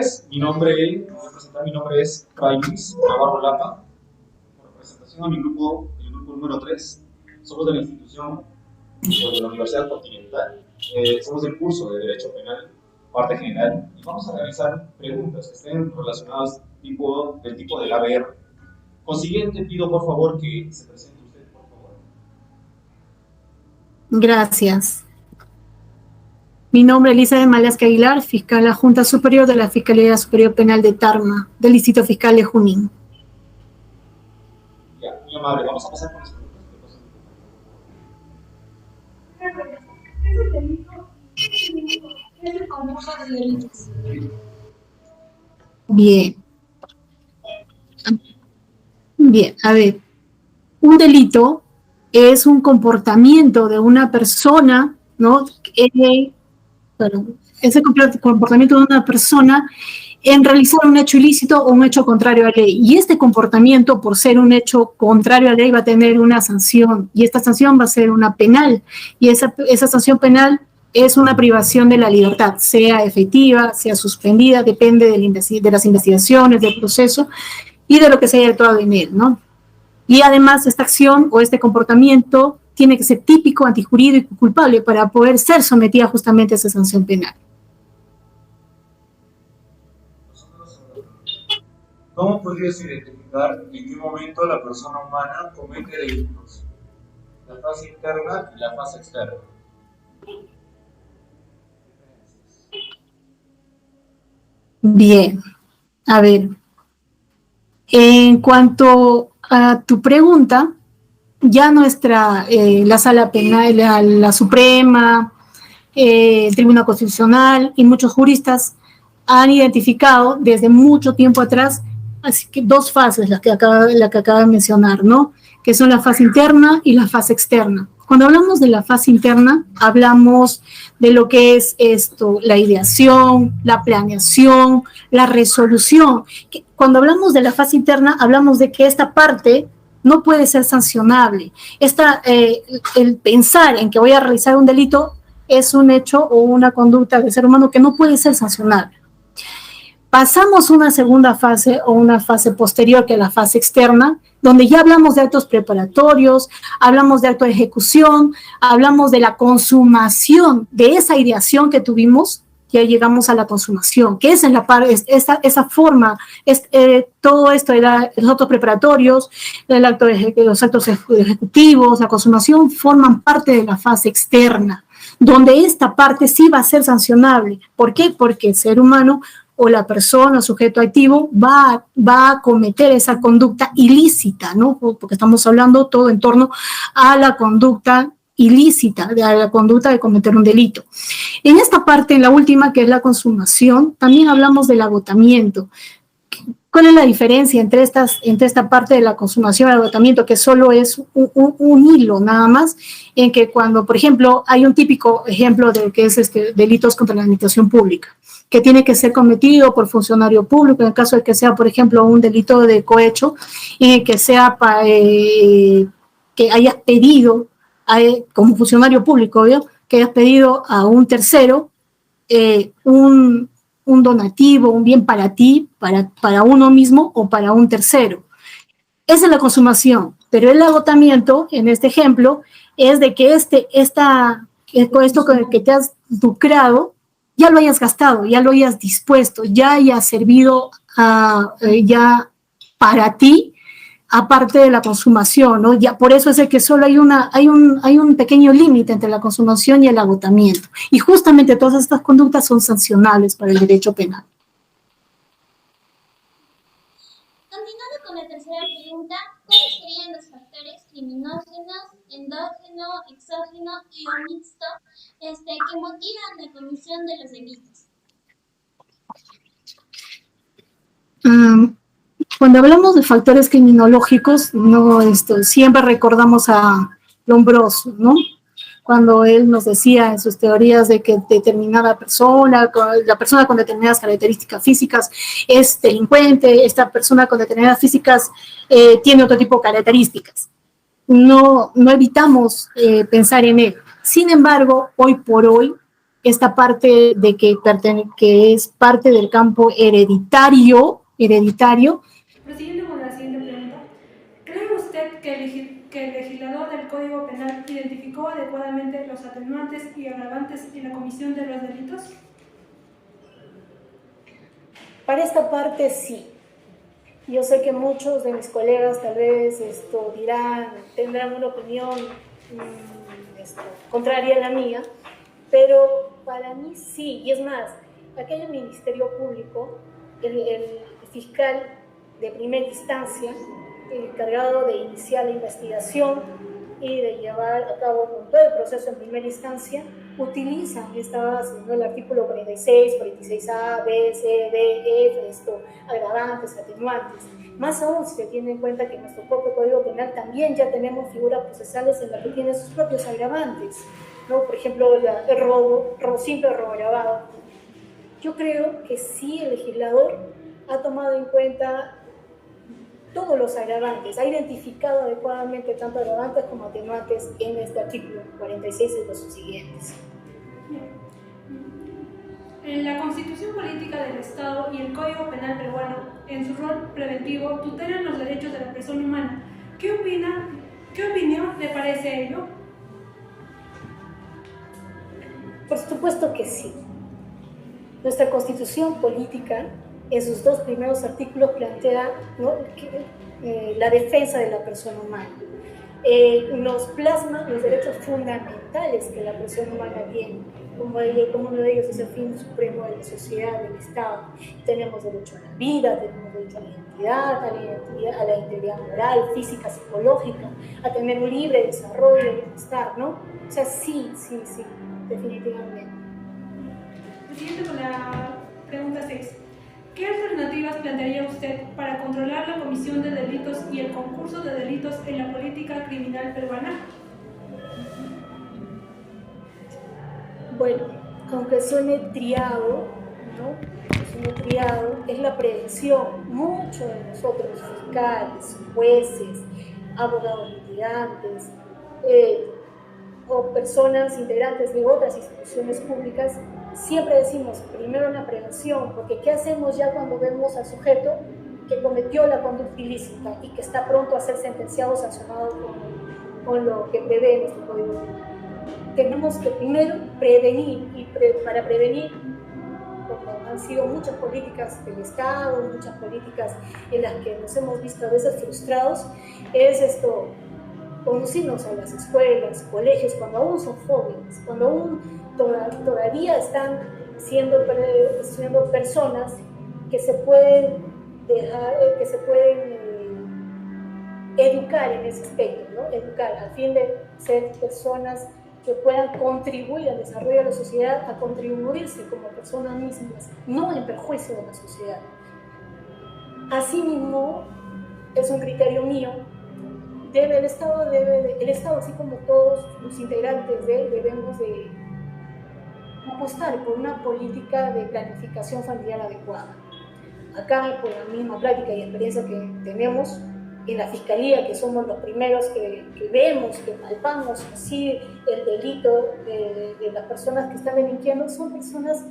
tardes, mi nombre es Raimis Navarro Lapa. Por representación a mi grupo, el grupo número 3, somos de la institución de la Universidad Continental. Somos del curso de Derecho Penal, parte general, y vamos a realizar preguntas que estén relacionadas del tipo del ABR. Consiguiente, pido por favor que se presente usted, por favor. Gracias. Mi nombre es Elizabeth Malasca Aguilar, fiscal adjunta superior de la Fiscalía Superior Penal de Tarma, del Distrito Fiscal de Junín. Ya, muy amable, vamos a pasar con las preguntas. Bien. Bien, a ver. Un delito es un comportamiento de una persona, ¿no? Ese comportamiento de una persona en realizar un hecho ilícito o un hecho contrario a la ley. Y este comportamiento, por ser un hecho contrario a la ley, va a tener una sanción. Y esta sanción va a ser una penal. Y esa sanción penal es una privación de la libertad, sea efectiva, sea suspendida, depende de las investigaciones, del proceso y de lo que se haya actuado en él, ¿no? Y además esta acción o este comportamiento tiene que ser típico, antijurídico y culpable para poder ser sometida justamente a esa sanción penal. ¿Cómo podrías identificar en qué momento la persona humana comete delitos? La fase interna y la fase externa. Bien, a ver. En cuanto a tu pregunta, ya la Sala Penal, la Suprema, el Tribunal Constitucional y muchos juristas han identificado desde mucho tiempo atrás así que dos fases, la que acaba de mencionar, ¿no? Que son la fase interna y la fase externa. Cuando hablamos de la fase interna, hablamos de lo que es la ideación, la planeación, la resolución. Cuando hablamos de la fase interna, hablamos de que esta parte no puede ser sancionable. El pensar en que voy a realizar un delito es un hecho o una conducta del ser humano que no puede ser sancionable. Pasamos una segunda fase o una fase posterior, que es la fase externa, donde ya hablamos de actos preparatorios, hablamos de acto de ejecución, hablamos de la consumación de esa ideación que tuvimos, ya llegamos a la consumación, que esa es esa forma, todo esto de los actos preparatorios, los actos ejecutivos, la consumación, forman parte de la fase externa, donde esta parte sí va a ser sancionable. ¿Por qué? Porque el ser humano o la persona, sujeto activo, va a cometer esa conducta ilícita, ¿no? Porque estamos hablando todo en torno a la conducta ilícita, a la conducta de cometer un delito. En esta parte, en la última, que es la consumación, también hablamos del agotamiento. ¿Cuál es la diferencia entre esta parte de la consumación y el agotamiento, que solo es un hilo nada más, en que cuando, por ejemplo, hay un típico ejemplo de que es delitos contra la administración pública, que tiene que ser cometido por funcionario público, en el caso de que sea, por ejemplo, un delito de cohecho, y que sea que hayas pedido, como funcionario público, ¿vio? Que hayas pedido a un tercero un donativo, un bien para ti, para uno mismo o para un tercero. Esa es la consumación, pero el agotamiento, en este ejemplo, es de que con esto que te has lucrado, ya lo hayas gastado, ya lo hayas dispuesto, ya haya servido ya para ti, aparte de la consumación, ¿no? Ya por eso es que solo hay un pequeño límite entre la consumación y el agotamiento. Y justamente todas estas conductas son sancionables para el derecho penal. Continuando con la tercera pregunta, ¿cuáles serían los factores criminógenos, endógeno, exógeno y o mixto que motivan la comisión de los delitos? Cuando hablamos de factores criminológicos, no, siempre recordamos a Lombroso, ¿no? Cuando él nos decía en sus teorías de que determinada persona, la persona con determinadas características físicas es delincuente, esta persona con determinadas físicas tiene otro tipo de características. No evitamos pensar en él. Sin embargo, hoy por hoy, esta parte de que es parte del campo hereditario. Prosiguiendo con la siguiente pregunta, ¿cree usted que el legislador del Código Penal identificó adecuadamente los atenuantes y agravantes en la comisión de los delitos? Para esta parte sí. Yo sé que muchos de mis colegas tal vez tendrán una opinión contraria a la mía, pero para mí sí. Y es más, aquel Ministerio Público, el fiscal de primera instancia, el encargado de iniciar la investigación y de llevar a cabo con todo el proceso en primera instancia, utiliza esta base, ¿no? El artículo 46, 46A, B, C, D, F, agravantes, atenuantes. Más aún si se tiene en cuenta que en nuestro propio Código Penal también ya tenemos figuras procesales en las que tienen sus propios agravantes, ¿no? Por ejemplo, el robo simple, robo agravado. Yo creo que sí el legislador ha tomado en cuenta todos los agravantes, ha identificado adecuadamente tanto agravantes como atenuantes en este artículo 46 y los subsiguientes. En la Constitución Política del Estado y el Código Penal peruano, en su rol preventivo, tutelan los derechos de la persona humana. ¿Qué opinión le parece ello? Por supuesto que sí. Nuestra Constitución Política, en sus dos primeros artículos, plantea, ¿no?, la defensa de la persona humana. Nos plasma los derechos fundamentales que la persona humana tiene. Como uno de ellos es el fin supremo de la sociedad, del Estado. Tenemos derecho a la vida, tenemos derecho a la identidad, a la integridad moral, física, psicológica, a tener un libre desarrollo y bienestar, ¿no? O sea, sí, definitivamente. Siguiente con la pregunta 6. ¿Qué alternativas plantearía usted para controlar la comisión de delitos y el concurso de delitos en la política criminal peruana? Bueno, aunque suene triado, ¿no? Es la prevención. Muchos de nosotros, fiscales, jueces, abogados litigantes, o personas integrantes de otras instituciones públicas, siempre decimos primero la prevención, porque ¿qué hacemos ya cuando vemos al sujeto que cometió la conducta ilícita y que está pronto a ser sentenciado o sancionado con lo que prevé nuestro Código? Tenemos que primero prevenir, y para prevenir, como han sido muchas políticas del Estado, muchas políticas en las que nos hemos visto a veces frustrados, es conducirnos a las escuelas, colegios, cuando aún son jóvenes, cuando aún todavía están siendo personas que se pueden educar en ese aspecto, ¿no? Educar a fin de ser personas que puedan contribuir al desarrollo de la sociedad, a contribuirse como personas mismas, no en perjuicio de la sociedad. Asimismo, es un criterio mío, el Estado, así como todos los integrantes de él, debemos de apostar por una política de planificación familiar adecuada. Acá, por la misma práctica y experiencia que tenemos en la Fiscalía, que somos los primeros que vemos, que palpamos así el delito de las personas que están delinquiendo, son personas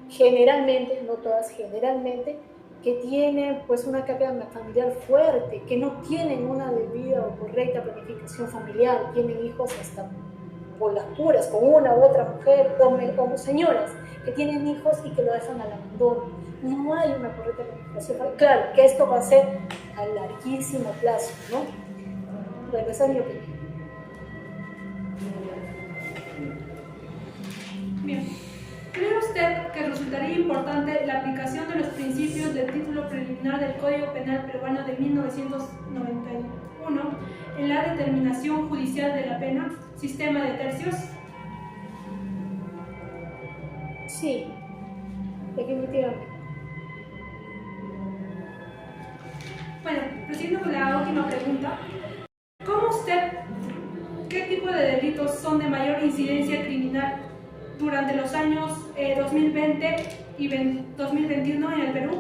generalmente, no todas, generalmente, que tienen pues una carga familiar fuerte, que no tienen una debida o correcta planificación familiar, tienen hijos hasta por las puras, con una u otra mujer, como señoras que tienen hijos y que lo dejan al abandono. No hay una correcta planificación familiar. Claro que esto va a ser a larguísimo plazo, ¿no? Bueno, esa es mi opinión. Bien. ¿Cree usted que resultaría importante la aplicación de los principios del título preliminar del Código Penal peruano de 1991 en la determinación judicial de la pena, sistema de tercios? Sí, definitivamente. Bueno, prosiguiendo con la última pregunta, ¿qué tipo de delitos son de mayor incidencia criminal durante los años 2020 y 2021 en el Perú?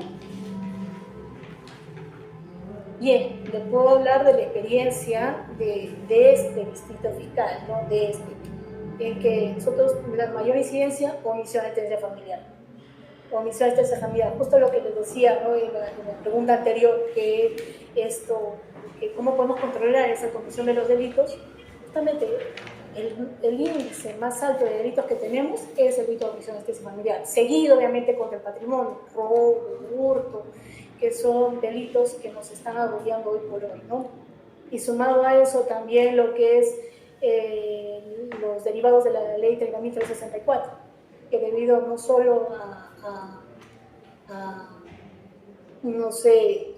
Bien, le puedo hablar de la experiencia de este distrito fiscal, ¿no? en que nosotros, la mayor incidencia, omisión de tenencia familiar. Omisión de tenencia familiar, justo lo que les decía, ¿no? en la pregunta anterior, que cómo podemos controlar esa comisión de los delitos. Justamente el índice más alto de delitos que tenemos es el delito de omisión de tenencia familiar, seguido obviamente contra el patrimonio, robo, hurto, que son delitos que nos están agobiando hoy por hoy, ¿no? Y sumado a eso también lo que es los derivados de la ley 30.364, que debido no solo no sé,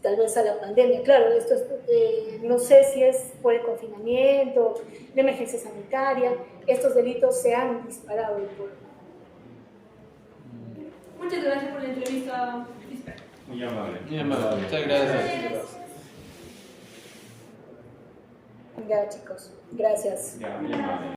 tal vez a la pandemia, claro, esto es, no sé si es por el confinamiento, la emergencia sanitaria, estos delitos se han disparado hoy por hoy. Muchas gracias por la entrevista, Lisbeth. Muy amable. Muy amable. Muchas gracias. Ya, chicos, gracias. Ya, muy amable.